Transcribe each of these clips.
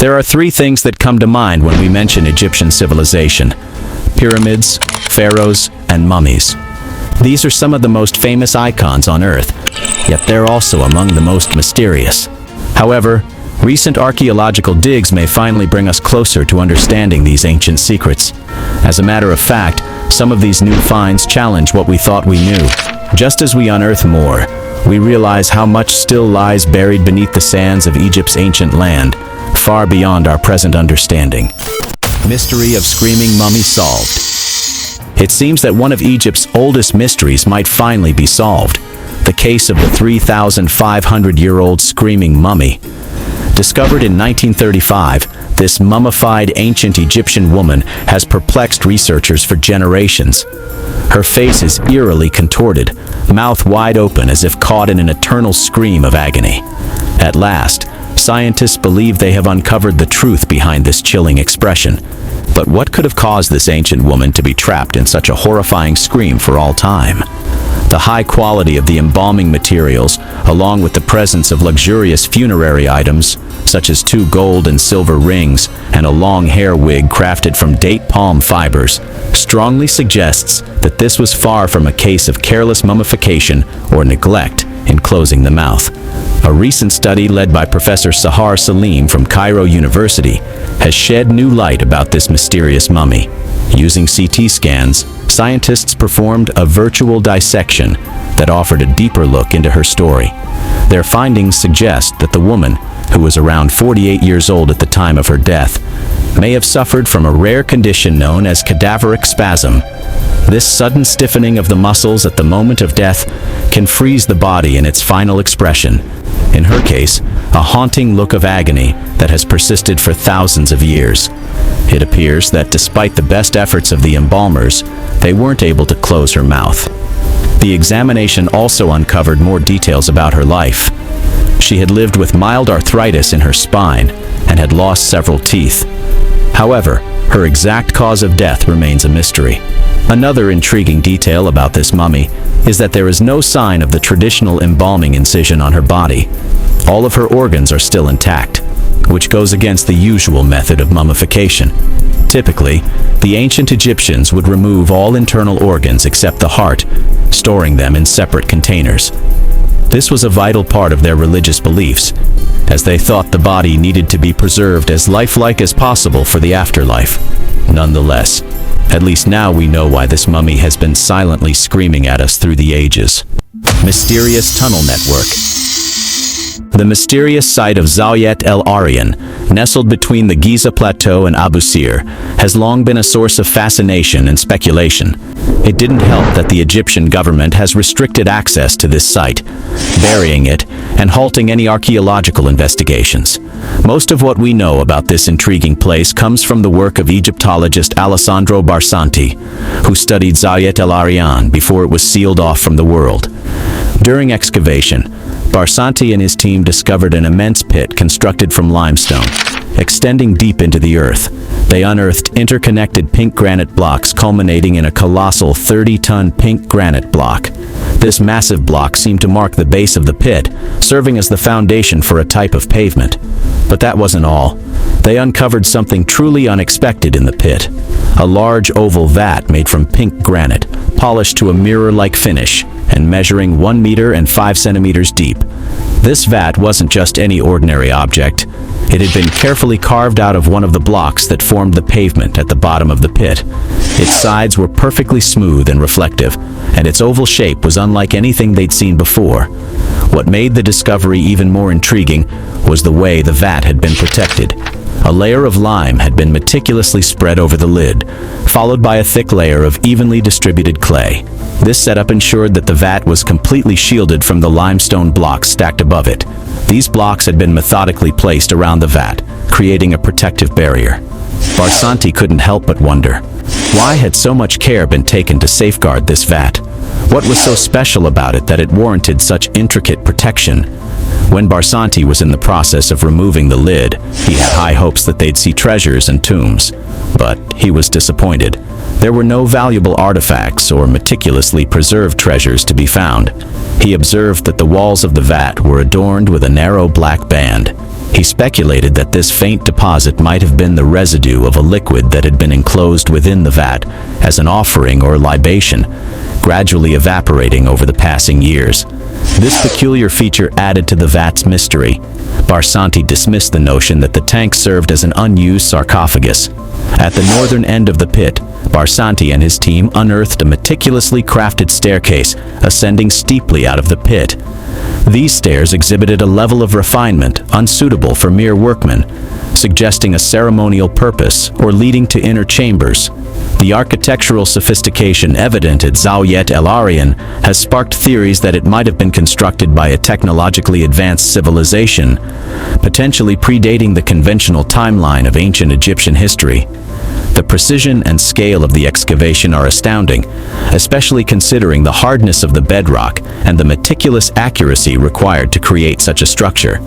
There are three things that come to mind when we mention Egyptian civilization: pyramids, pharaohs, and mummies. These are some of the most famous icons on Earth, yet they're also among the most mysterious. However, recent archaeological digs may finally bring us closer to understanding these ancient secrets. As a matter of fact, some of these new finds challenge what we thought we knew. Just as we unearth more, we realize how much still lies buried beneath the sands of Egypt's ancient land, far beyond our present understanding. Mystery of Screaming Mummy solved. It seems that one of Egypt's oldest mysteries might finally be solved: the case of the 3,500-year-old screaming mummy. Discovered in 1935, this mummified ancient Egyptian woman has perplexed researchers for generations. Her face is eerily contorted, mouth wide open as if caught in an eternal scream of agony. At last, scientists believe they have uncovered the truth behind this chilling expression. But what could have caused this ancient woman to be trapped in such a horrifying scream for all time? The high quality of the embalming materials, along with the presence of luxurious funerary items, such as 2 gold and silver rings and a long hair wig crafted from date palm fibers, strongly suggests that this was far from a case of careless mummification or neglect in closing the mouth. A recent study led by Professor Sahar Salim from Cairo University has shed new light about this mysterious mummy. Using CT scans, scientists performed a virtual dissection that offered a deeper look into her story. Their findings suggest that the woman, who was around 48 years old at the time of her death, may have suffered from a rare condition known as cadaveric spasm. This sudden stiffening of the muscles at the moment of death can freeze the body in its final expression. In her case, a haunting look of agony that has persisted for thousands of years. It appears that despite the best efforts of the embalmers, they weren't able to close her mouth. The examination also uncovered more details about her life. She had lived with mild arthritis in her spine and had lost several teeth. However, her exact cause of death remains a mystery. Another intriguing detail about this mummy is that there is no sign of the traditional embalming incision on her body. All of her organs are still intact, which goes against the usual method of mummification. Typically, the ancient Egyptians would remove all internal organs except the heart, storing them in separate containers. This was a vital part of their religious beliefs, as they thought the body needed to be preserved as lifelike as possible for the afterlife. Nonetheless, at least now we know why this mummy has been silently screaming at us through the ages. Mysterious Tunnel Network. The mysterious site of Zawiat El Arian, nestled between the Giza Plateau and Abu Sir, has long been a source of fascination and speculation. It didn't help that the Egyptian government has restricted access to this site, burying it and halting any archaeological investigations. Most of what we know about this intriguing place comes from the work of Egyptologist Alessandro Barsanti, who studied Zawiat El Arian before it was sealed off from the world. During excavation, Barsanti and his team discovered an immense pit constructed from limestone, extending deep into the earth. They unearthed interconnected pink granite blocks culminating in a colossal 30-ton pink granite block. This massive block seemed to mark the base of the pit, serving as the foundation for a type of pavement. But that wasn't all. They uncovered something truly unexpected in the pit: a large oval vat made from pink granite, polished to a mirror-like finish, and measuring 1 meter and 5 centimeters deep. This vat wasn't just any ordinary object. It had been carefully carved out of one of the blocks that formed the pavement at the bottom of the pit. Its sides were perfectly smooth and reflective, and its oval shape was unlike anything they'd seen before. What made the discovery even more intriguing was the way the vat had been protected. A layer of lime had been meticulously spread over the lid, followed by a thick layer of evenly distributed clay. This setup ensured that the vat was completely shielded from the limestone blocks stacked above it. These blocks had been methodically placed around the vat, creating a protective barrier. Barsanti couldn't help but wonder, why had so much care been taken to safeguard this vat? What was so special about it that it warranted such intricate protection? When Barsanti was in the process of removing the lid, he had high hopes that they'd see treasures and tombs. But he was disappointed. There were no valuable artifacts or meticulously preserved treasures to be found. He observed that the walls of the vat were adorned with a narrow black band. He speculated that this faint deposit might have been the residue of a liquid that had been enclosed within the vat as an offering or libation, gradually evaporating over the passing years. This peculiar feature added to the vat's mystery. Barsanti dismissed the notion that the tank served as an unused sarcophagus. At the northern end of the pit, Barsanti and his team unearthed a meticulously crafted staircase ascending steeply out of the pit. These stairs exhibited a level of refinement unsuitable for mere workmen, suggesting a ceremonial purpose or leading to inner chambers. The architectural sophistication evident at Zawiat el-Aryan has sparked theories that it might have been constructed by a technologically advanced civilization, potentially predating the conventional timeline of ancient Egyptian history. The precision and scale of the excavation are astounding, especially considering the hardness of the bedrock and the meticulous accuracy required to create such a structure.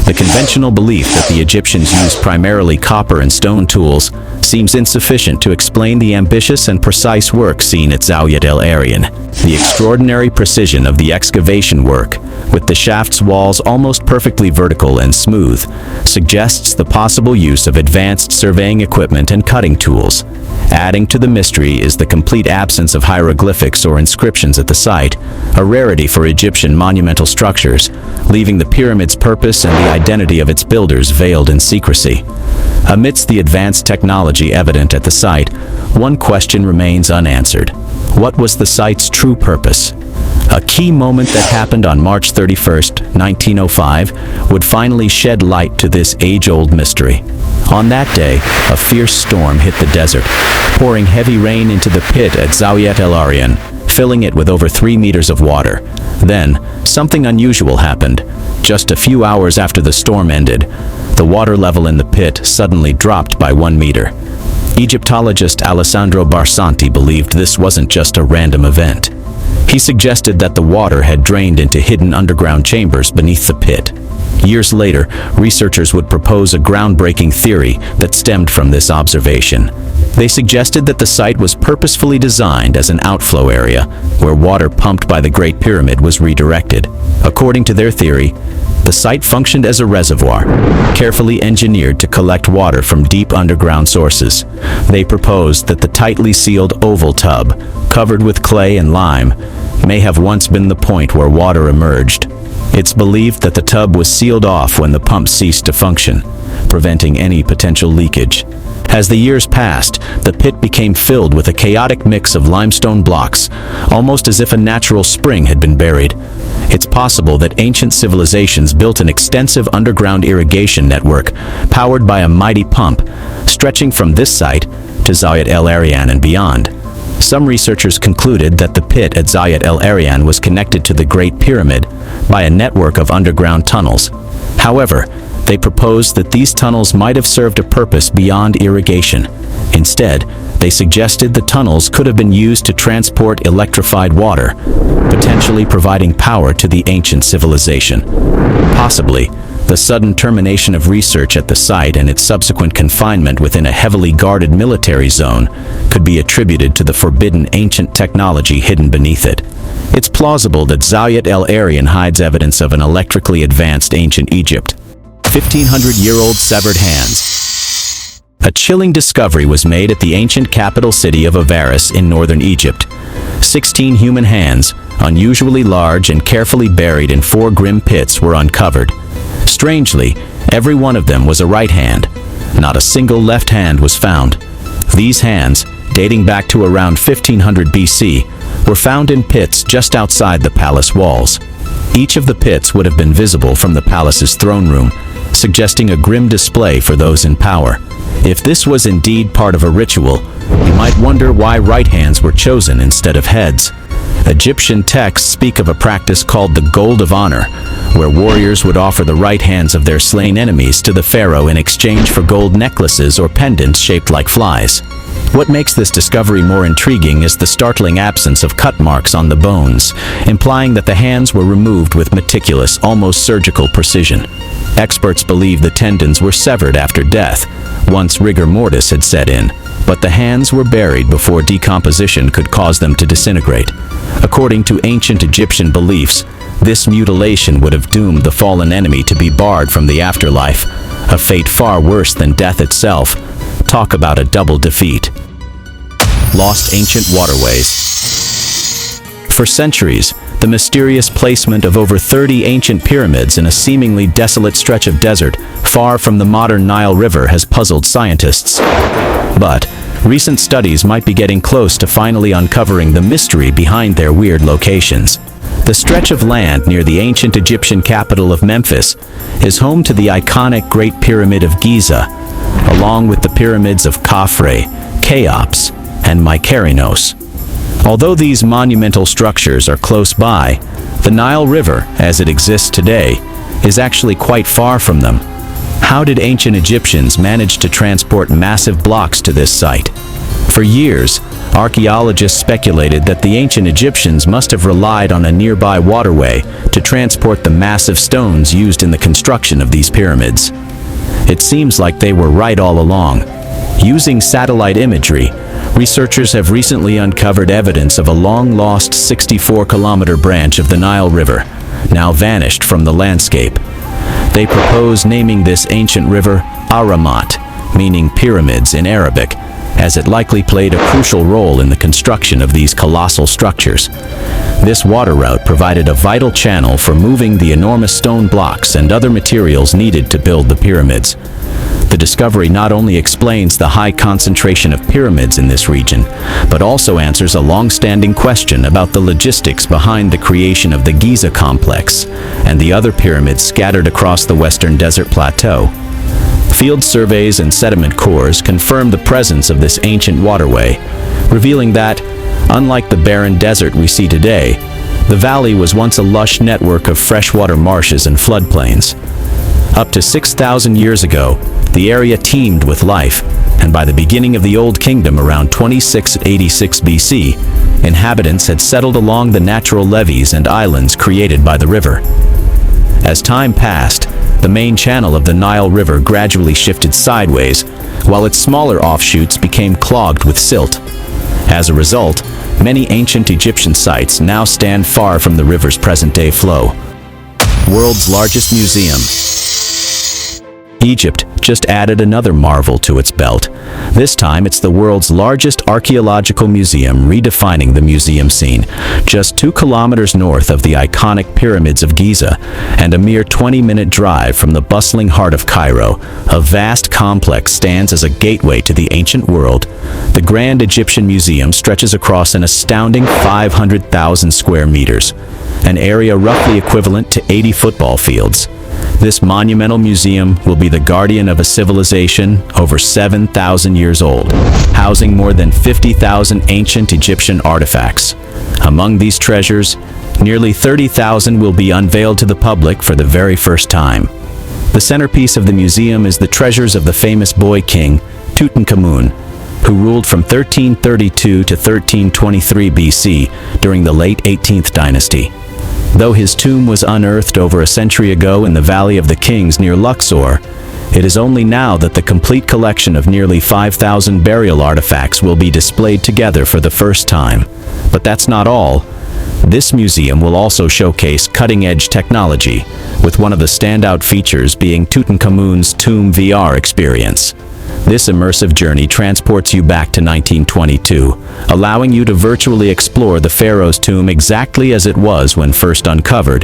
The conventional belief that the Egyptians used primarily copper and stone tools seems insufficient to explain the ambitious and precise work seen at Zawiat el-Aryan. The extraordinary precision of the excavation work, with the shaft's walls almost perfectly vertical and smooth, suggests the possible use of advanced surveying equipment and cutting tools. Adding to the mystery is the complete absence of hieroglyphics or inscriptions at the site, a rarity for Egyptian monumental structures, leaving the pyramid's purpose and the identity of its builders veiled in secrecy. Amidst the advanced technology evident at the site, one question remains unanswered. What was the site's true purpose? A key moment that happened on March 31st, 1905, would finally shed light to this age-old mystery. On that day, a fierce storm hit the desert, pouring heavy rain into the pit at Zawiat el-Aryan, filling it with over 3 meters of water. Then, something unusual happened. Just a few hours after the storm ended, the water level in the pit suddenly dropped by 1 meter. Egyptologist Alessandro Barsanti believed this wasn't just a random event. He suggested that the water had drained into hidden underground chambers beneath the pit. Years later, researchers would propose a groundbreaking theory that stemmed from this observation. They suggested that the site was purposefully designed as an outflow area, where water pumped by the Great Pyramid was redirected. According to their theory, the site functioned as a reservoir, carefully engineered to collect water from deep underground sources. They proposed that the tightly sealed oval tub, covered with clay and lime, may have once been the point where water emerged. It's believed that the tub was sealed off when the pump ceased to function, preventing any potential leakage. As the years passed, the pit became filled with a chaotic mix of limestone blocks, almost as if a natural spring had been buried. It's possible that ancient civilizations built an extensive underground irrigation network powered by a mighty pump, stretching from this site to Zawiat el-Aryan and beyond. Some researchers concluded that the pit at Zawiat el-Aryan was connected to the Great Pyramid by a network of underground tunnels. However, they proposed that these tunnels might have served a purpose beyond irrigation. Instead, they suggested the tunnels could have been used to transport electrified water, potentially providing power to the ancient civilization. Possibly, the sudden termination of research at the site and its subsequent confinement within a heavily guarded military zone could be attributed to the forbidden ancient technology hidden beneath it. It's plausible that Zawiat el-Aryan hides evidence of an electrically advanced ancient Egypt. 1,500-year-old severed hands. A chilling discovery was made at the ancient capital city of Avaris in northern Egypt. 16 human hands, unusually large and carefully buried in 4 grim pits, were uncovered. Strangely, every one of them was a right hand. Not a single left hand was found. These hands, dating back to around 1500 BC, were found in pits just outside the palace walls. Each of the pits would have been visible from the palace's throne room, suggesting a grim display for those in power. If this was indeed part of a ritual, you might wonder why right hands were chosen instead of heads. Egyptian texts speak of a practice called the Gold of Honor, where warriors would offer the right hands of their slain enemies to the pharaoh in exchange for gold necklaces or pendants shaped like flies. What makes this discovery more intriguing is the startling absence of cut marks on the bones, implying that the hands were removed with meticulous, almost surgical precision. Experts believe the tendons were severed after death, once rigor mortis had set in, but the hands were buried before decomposition could cause them to disintegrate. According to ancient Egyptian beliefs, This mutilation would have doomed the fallen enemy to be barred from the afterlife, a fate far worse than death itself. Talk about a double defeat. Lost ancient waterways. For centuries, the mysterious placement of over 30 ancient pyramids in a seemingly desolate stretch of desert far from the modern Nile River has puzzled scientists. But recent studies might be getting close to finally uncovering the mystery behind their weird locations. The stretch of land near the ancient Egyptian capital of Memphis is home to the iconic Great Pyramid of Giza, along with the pyramids of Khafre, Cheops, and Mykerinos. Although these monumental structures are close by, the Nile River, as it exists today, is actually quite far from them. How did ancient Egyptians manage to transport massive blocks to this site? For years, archaeologists speculated that the ancient Egyptians must have relied on a nearby waterway to transport the massive stones used in the construction of these pyramids. It seems like they were right all along. Using satellite imagery, researchers have recently uncovered evidence of a long-lost 64-kilometer branch of the Nile River, now vanished from the landscape. They propose naming this ancient river Ahramat, meaning pyramids in Arabic, as it likely played a crucial role in the construction of these colossal structures. This water route provided a vital channel for moving the enormous stone blocks and other materials needed to build the pyramids. The discovery not only explains the high concentration of pyramids in this region, but also answers a long-standing question about the logistics behind the creation of the Giza complex and the other pyramids scattered across the western desert plateau. Field surveys and sediment cores confirm the presence of this ancient waterway, revealing that, unlike the barren desert we see today, the valley was once a lush network of freshwater marshes and floodplains. Up to 6,000 years ago, the area teemed with life, and by the beginning of the Old Kingdom around 2686 BC, inhabitants had settled along the natural levees and islands created by the river. As time passed, the main channel of the Nile River gradually shifted sideways, while its smaller offshoots became clogged with silt. As a result, many ancient Egyptian sites now stand far from the river's present-day flow. World's largest museum. Egypt just added another marvel to its belt. This time it's the world's largest archaeological museum, redefining the museum scene. Just 2 kilometers north of the iconic pyramids of Giza, and a mere 20-minute drive from the bustling heart of Cairo, a vast complex stands as a gateway to the ancient world. The Grand Egyptian Museum stretches across an astounding 500,000 square meters, an area roughly equivalent to 80 football fields. This monumental museum will be the guardian of a civilization over 7,000 years old, housing more than 50,000 ancient Egyptian artifacts. Among these treasures, nearly 30,000 will be unveiled to the public for the very first time. The centerpiece of the museum is the treasures of the famous boy king, Tutankhamun, who ruled from 1332 to 1323 BC during the late 18th dynasty. Though his tomb was unearthed over a century ago in the Valley of the Kings near Luxor, it is only now that the complete collection of nearly 5,000 burial artifacts will be displayed together for the first time. But that's not all. This museum will also showcase cutting-edge technology, with one of the standout features being Tutankhamun's Tomb VR experience. This immersive journey transports you back to 1922, allowing you to virtually explore the pharaoh's tomb exactly as it was when first uncovered.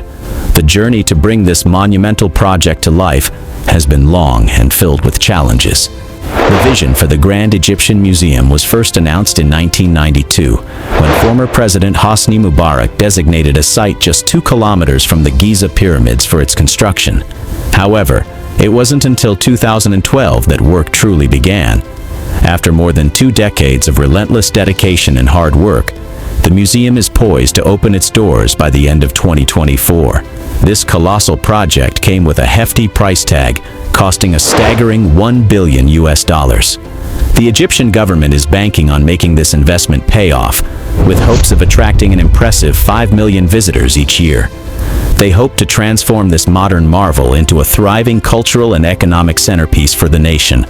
The journey to bring this monumental project to life has been long and filled with challenges. The vision for the Grand Egyptian Museum was first announced in 1992, when former President Hosni Mubarak designated a site just 2 kilometers from the Giza pyramids for its construction. However, it wasn't until 2012 that work truly began. After more than 2 decades of relentless dedication and hard work, the museum is poised to open its doors by the end of 2024. This colossal project came with a hefty price tag, costing a staggering $1 billion. The Egyptian government is banking on making this investment pay off, with hopes of attracting an impressive 5 million visitors each year. They hope to transform this modern marvel into a thriving cultural and economic centerpiece for the nation.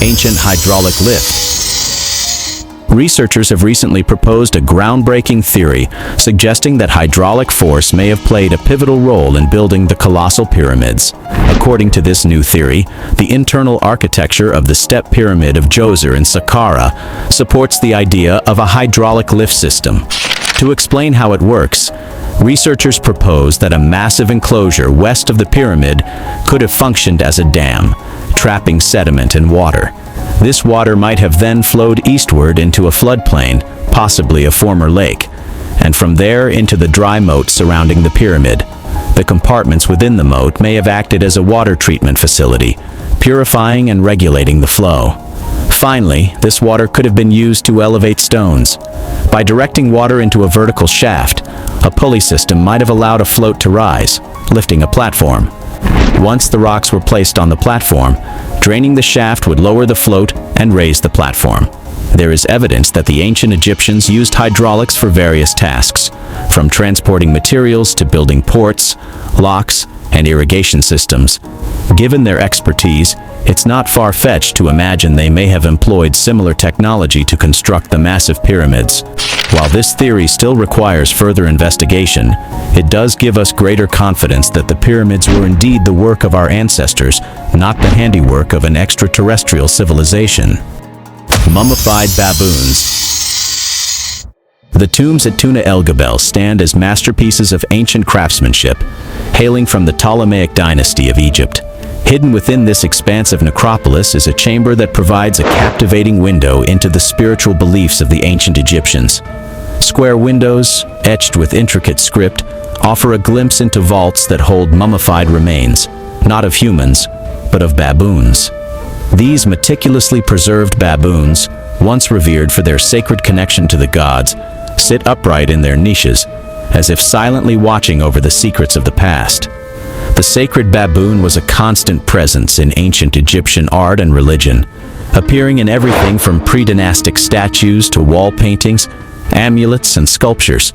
Ancient hydraulic lift. Researchers have recently proposed a groundbreaking theory suggesting that hydraulic force may have played a pivotal role in building the colossal pyramids. According to this new theory, the internal architecture of the step pyramid of Djoser in Saqqara supports the idea of a hydraulic lift system. To explain how it works, researchers propose that a massive enclosure west of the pyramid could have functioned as a dam, trapping sediment and water. This water might have then flowed eastward into a floodplain, possibly a former lake, and from there into the dry moat surrounding the pyramid. The compartments within the moat may have acted as a water treatment facility, purifying and regulating the flow. Finally, this water could have been used to elevate stones. By directing water into a vertical shaft, a pulley system might have allowed a float to rise, lifting a platform. Once the rocks were placed on the platform, draining the shaft would lower the float and raise the platform. There is evidence that the ancient Egyptians used hydraulics for various tasks, from transporting materials to building ports, locks, and irrigation systems. Given their expertise, it's not far-fetched to imagine they may have employed similar technology to construct the massive pyramids. While this theory still requires further investigation, it does give us greater confidence that the pyramids were indeed the work of our ancestors, not the handiwork of an extraterrestrial civilization. Mummified baboons. The tombs at Tuna El Gabel stand as masterpieces of ancient craftsmanship, hailing from the Ptolemaic dynasty of Egypt. Hidden within this expansive necropolis is a chamber that provides a captivating window into the spiritual beliefs of the ancient Egyptians. Square windows, etched with intricate script, offer a glimpse into vaults that hold mummified remains, not of humans, but of baboons. These meticulously preserved baboons, once revered for their sacred connection to the gods, sit upright in their niches, as if silently watching over the secrets of the past. The sacred baboon was a constant presence in ancient Egyptian art and religion, appearing in everything from pre-dynastic statues to wall paintings, amulets, and sculptures,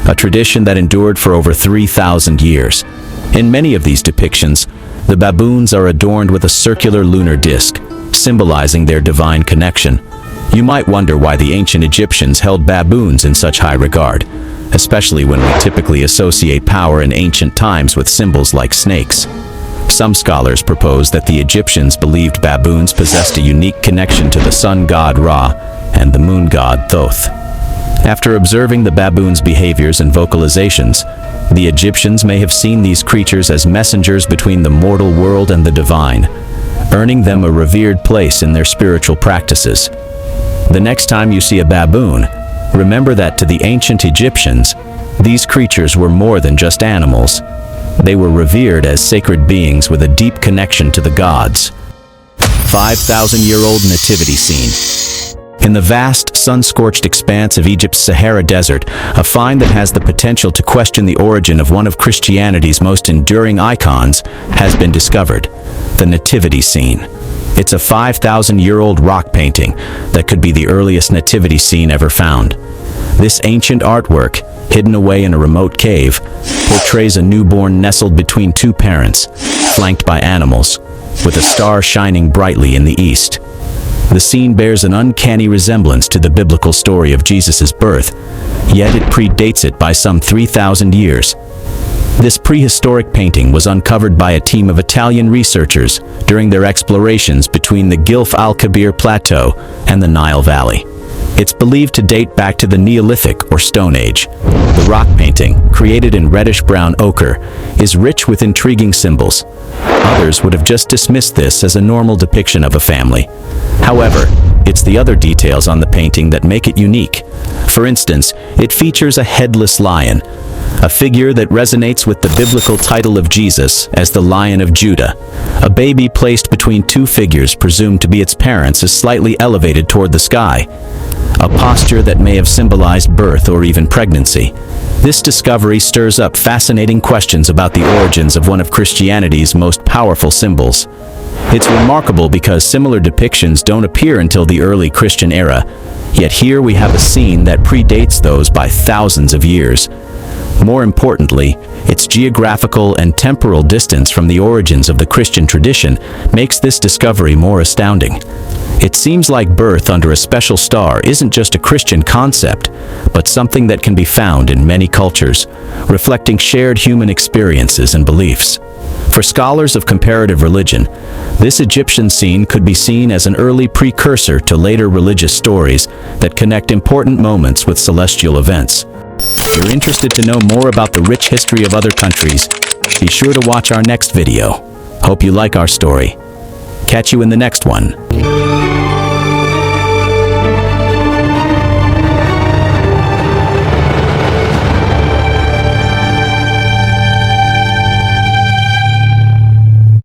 a tradition that endured for over 3,000 years. In many of these depictions, the baboons are adorned with a circular lunar disc, symbolizing their divine connection. You might wonder why the ancient Egyptians held baboons in such high regard, especially when we typically associate power in ancient times with symbols like snakes. Some scholars propose that the Egyptians believed baboons possessed a unique connection to the sun god Ra and the moon god Thoth. After observing the baboons' behaviors and vocalizations, the Egyptians may have seen these creatures as messengers between the mortal world and the divine, earning them a revered place in their spiritual practices. The next time you see a baboon, remember that to the ancient Egyptians, these creatures were more than just animals. They were revered as sacred beings with a deep connection to the gods. 5,000-year-old nativity scene. In the vast, sun-scorched expanse of Egypt's Sahara Desert, a find that has the potential to question the origin of one of Christianity's most enduring icons has been discovered: the nativity scene. It's a 5,000-year-old rock painting that could be the earliest nativity scene ever found. This ancient artwork, hidden away in a remote cave, portrays a newborn nestled between two parents, flanked by animals, with a star shining brightly in the east. The scene bears an uncanny resemblance to the biblical story of Jesus' birth, yet it predates it by some 3,000 years. This prehistoric painting was uncovered by a team of Italian researchers during their explorations between the Gilf al-Kabir Plateau and the Nile Valley. It's believed to date back to the Neolithic or Stone Age. The rock painting, created in reddish-brown ochre, is rich with intriguing symbols. Others would have just dismissed this as a normal depiction of a family. However, it's the other details on the painting that make it unique. For instance, it features a headless lion, a figure that resonates with the biblical title of Jesus as the Lion of Judah. A baby placed between two figures presumed to be its parents is slightly elevated toward the sky, a posture that may have symbolized birth or even pregnancy. This discovery stirs up fascinating questions about the origins of one of Christianity's most powerful symbols. It's remarkable because similar depictions don't appear until the early Christian era, yet here we have a scene that predates those by thousands of years. More importantly, its geographical and temporal distance from the origins of the Christian tradition makes this discovery more astounding. It seems like birth under a special star isn't just a Christian concept, but something that can be found in many cultures, reflecting shared human experiences and beliefs. For scholars of comparative religion, this Egyptian scene could be seen as an early precursor to later religious stories that connect important moments with celestial events. If you're interested to know more about the rich history of other countries, be sure to watch our next video. Hope you like our story. Catch you in the next one.